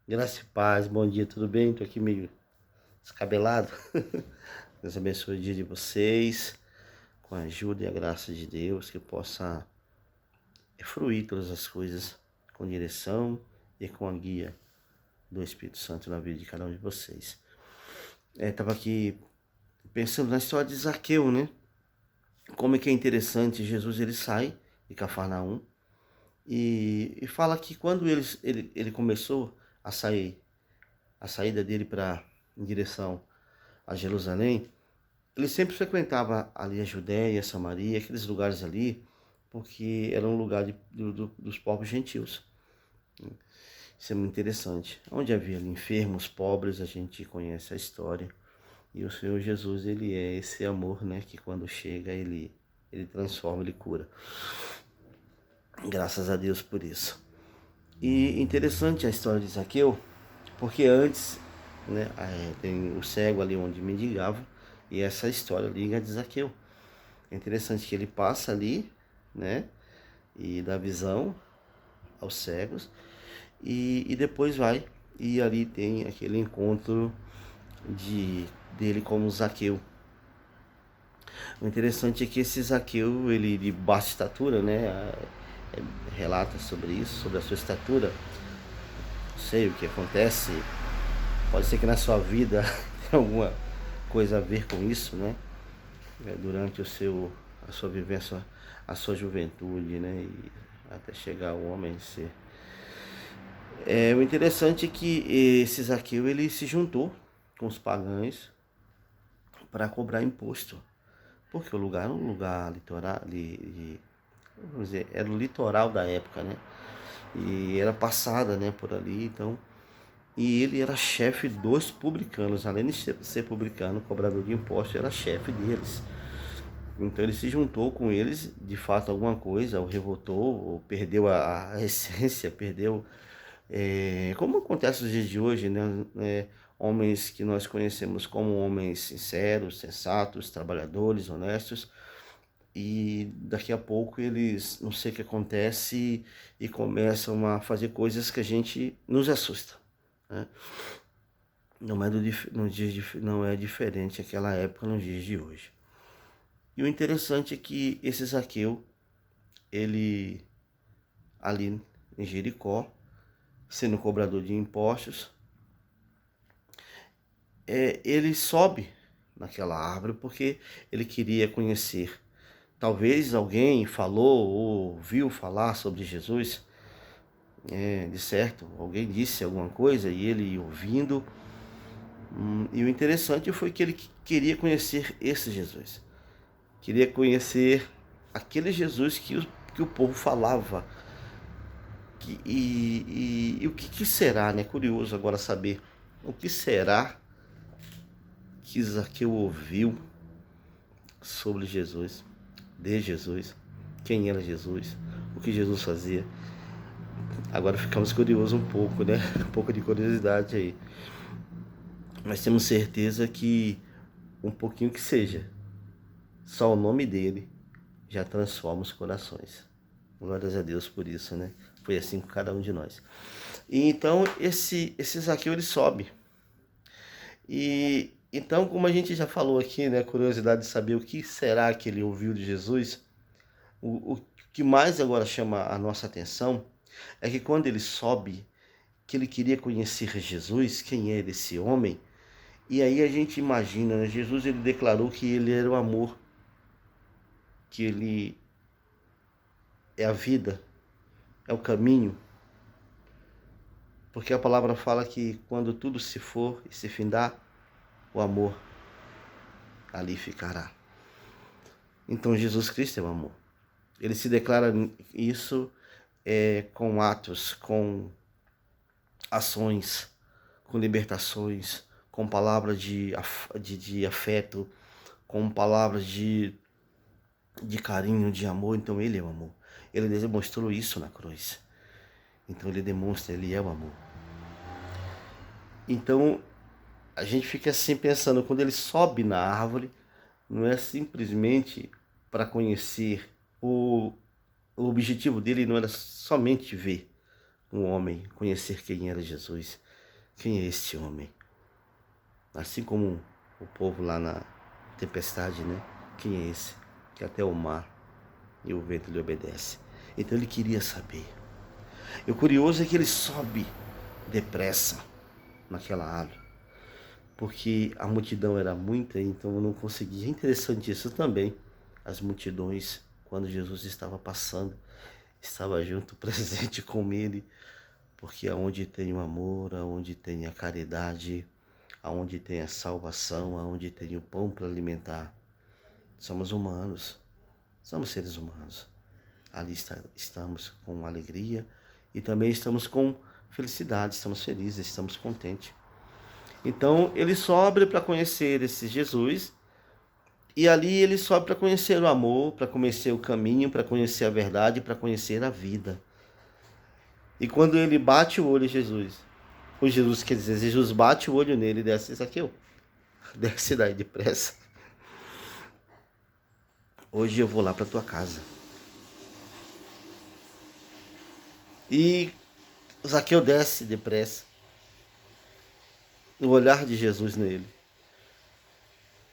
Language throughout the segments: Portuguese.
Graça e paz, bom dia, tudo bem? Tô aqui meio descabelado. Deus abençoe o dia de vocês, com a ajuda e a graça de Deus, que possa fruir todas as coisas com direção e com a guia do Espírito Santo na vida de cada um de vocês. Tava aqui pensando na história de Zaqueu, né? Como é que é interessante, Jesus ele sai de Cafarnaum e fala que quando ele começou a saída dele em direção a Jerusalém, ele sempre frequentava ali a Judéia, Samaria, aqueles lugares ali, porque era um lugar dos povos gentios. Isso é muito interessante. Onde havia ali enfermos, pobres, a gente conhece a história. E o Senhor Jesus, ele é esse amor, né, que quando chega, ele transforma, ele cura. Graças a Deus por isso. E interessante a história de Zaqueu, porque antes, né, tem o cego ali onde mendigava, e essa história liga de Zaqueu. É interessante que ele passa ali, né, e dá visão aos cegos, e depois vai, e ali tem aquele encontro dele como Zaqueu. O interessante é que esse Zaqueu, ele de baixa estatura, né, relata sobre isso, sobre a sua estatura. Não sei o que acontece, pode ser que na sua vida tenha alguma coisa a ver com isso, né, durante a sua vivência, a sua juventude, né, e até chegar ao homem ser. O interessante é que esse Zaqueu ele se juntou com os pagãos para cobrar imposto, porque o lugar era um lugar litoral, vamos dizer, era o litoral da época, né? E era passada, né, por ali, então. E ele era chefe dos publicanos, além de ser publicano, cobrador de impostos, era chefe deles. Então ele se juntou com eles, de fato alguma coisa, ou revoltou, ou perdeu a essência, perdeu. Como acontece nos dias de hoje, né? Homens que nós conhecemos como homens sinceros, sensatos, trabalhadores, honestos, e daqui a pouco eles, não sei o que acontece, e começam a fazer coisas que a gente nos assusta, né? Não é diferente aquela época nos dias de hoje. E o interessante é que esse Zaqueu, ele ali em Jericó, sendo cobrador de impostos, ele sobe naquela árvore porque ele queria conhecer. Talvez alguém falou ou ouviu falar sobre Jesus, de certo, alguém disse alguma coisa e ele ouvindo. E o interessante foi que ele queria conhecer esse Jesus, queria conhecer aquele Jesus que o povo falava. E o que será, né? Curioso agora saber o que será que Zaqueu ouviu sobre Jesus, de Jesus, quem era Jesus, o que Jesus fazia. Agora ficamos curiosos um pouco, né? Um pouco de curiosidade aí. Mas temos certeza que um pouquinho que seja, só o nome dele já transforma os corações. Glórias a Deus por isso, né? Foi assim com cada um de nós. E então esse Zaqueu ele sobe. E então, como a gente já falou aqui, né, a curiosidade de saber o que será que ele ouviu de Jesus, o que mais agora chama a nossa atenção é que quando ele sobe, que ele queria conhecer Jesus, quem era esse homem, e aí a gente imagina, né, Jesus ele declarou que ele era o amor, que ele é a vida, é o caminho, porque a palavra fala que quando tudo se for e se findar, o amor ali ficará. Então Jesus Cristo é o amor. Ele se declara isso com atos, com ações, com libertações, com palavras de afeto, com palavras de carinho, de amor. Então ele é o amor. Ele demonstrou isso na cruz. Então ele demonstra, ele é o amor. Então a gente fica assim pensando, quando ele sobe na árvore, não é simplesmente para conhecer o objetivo dele não era somente ver um homem, conhecer quem era Jesus, Quem é este homem? Assim como o povo lá na tempestade, né? Quem é esse? Que até o mar e o vento lhe obedece. Então ele queria saber. E o curioso é que ele sobe depressa naquela árvore, porque a multidão era muita, então eu não conseguia. É interessante isso também. As multidões, quando Jesus estava passando, estava junto, presente com ele, porque aonde tem o amor, aonde tem a caridade, aonde tem a salvação, aonde tem o pão para alimentar, somos humanos, somos seres humanos. Ali estamos com alegria e também estamos com felicidade, estamos felizes, estamos contentes. Então ele sobe para conhecer esse Jesus, e ali ele sobe para conhecer o amor, para conhecer o caminho, para conhecer a verdade, para conhecer a vida. E quando ele bate o olho em Jesus, o Jesus quer dizer, Jesus bate o olho nele e desce, Zaqueu, desce daí depressa. Hoje eu vou lá para tua casa. E Zaqueu desce depressa. O olhar de Jesus nele.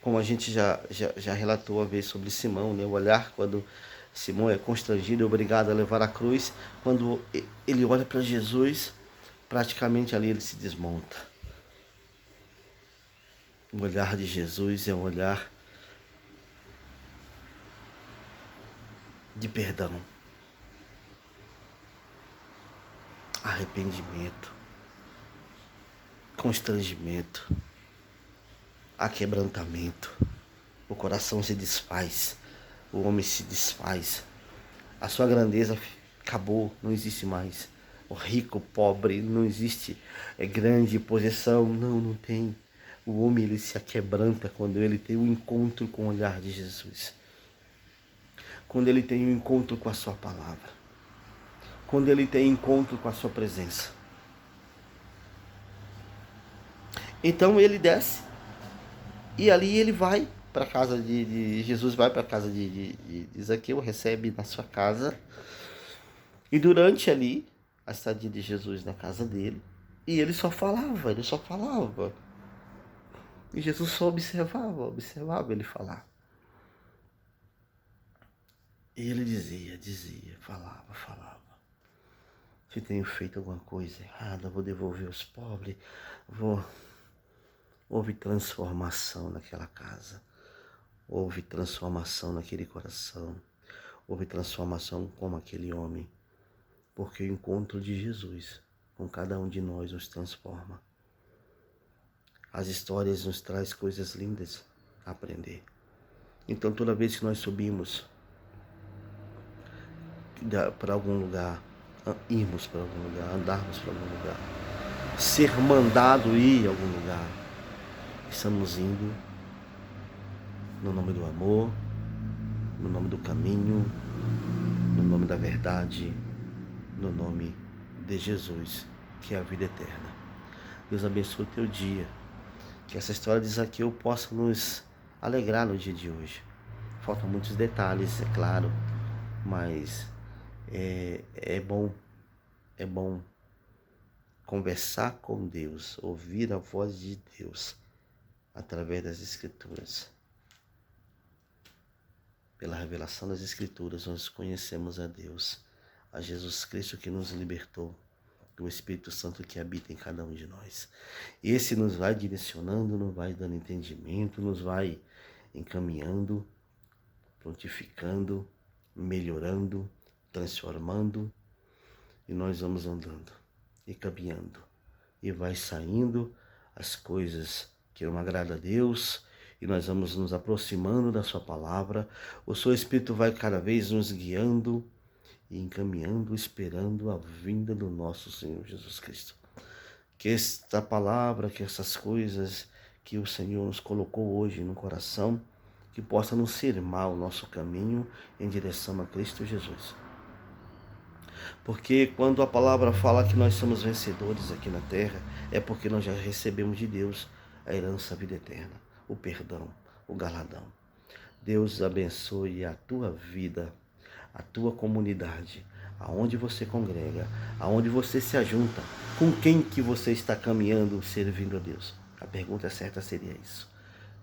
Como a gente já relatou uma vez sobre Simão, né? O olhar quando Simão é constrangido e obrigado a levar a cruz. Quando ele olha para Jesus, praticamente ali ele se desmonta. O olhar de Jesus é um olhar de perdão, arrependimento, constrangimento, aquebrantamento. O coração se desfaz, o homem se desfaz, a sua grandeza acabou, não existe mais. O rico, pobre, não existe. É grande possessão, não tem. O homem ele se aquebranta quando ele tem um encontro com o olhar de Jesus. Quando ele tem um encontro com a sua palavra. Quando ele tem encontro com a sua presença. Então ele desce e ali ele vai para a casa de Jesus, vai para a casa de Zaqueu, recebe na sua casa. E durante ali a estadia de Jesus na casa dele, e ele só falava, ele só falava. E Jesus só observava ele falar. E ele dizia, falava. Se tenho feito alguma coisa errada, vou devolver os pobres, vou. Houve transformação naquela casa, houve transformação naquele coração, houve transformação como aquele homem, porque o encontro de Jesus com cada um de nós nos transforma. As histórias nos trazem coisas lindas a aprender. Então toda vez que nós subimos para algum lugar, irmos para algum lugar, andarmos para algum lugar, ser mandado ir a algum lugar, estamos indo no nome do amor, no nome do caminho, no nome da verdade, no nome de Jesus, que é a vida eterna. Deus abençoe o teu dia, que essa história de Zaqueu possa nos alegrar no dia de hoje. Faltam muitos detalhes, é claro, mas é bom conversar com Deus, ouvir a voz de Deus através das Escrituras. Pela revelação das Escrituras, nós conhecemos a Deus, a Jesus Cristo que nos libertou, do Espírito Santo que habita em cada um de nós. Esse nos vai direcionando, nos vai dando entendimento, nos vai encaminhando, prontificando, melhorando, transformando, e nós vamos andando e caminhando, e vai saindo as coisas que não agradam a Deus, e nós vamos nos aproximando da sua palavra. O seu Espírito vai cada vez nos guiando e encaminhando, esperando a vinda do nosso Senhor Jesus Cristo. Que esta palavra, que essas coisas que o Senhor nos colocou hoje no coração, que possa nos firmar o nosso caminho em direção a Cristo Jesus. Porque quando a palavra fala que nós somos vencedores aqui na terra, é porque nós já recebemos de Deus a herança, a vida eterna, o perdão, o galardão. Deus abençoe a tua vida, a tua comunidade, aonde você congrega, aonde você se ajunta, com quem que você está caminhando, servindo a Deus. A pergunta certa seria isso.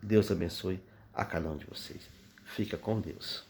Deus abençoe a cada um de vocês. Fica com Deus.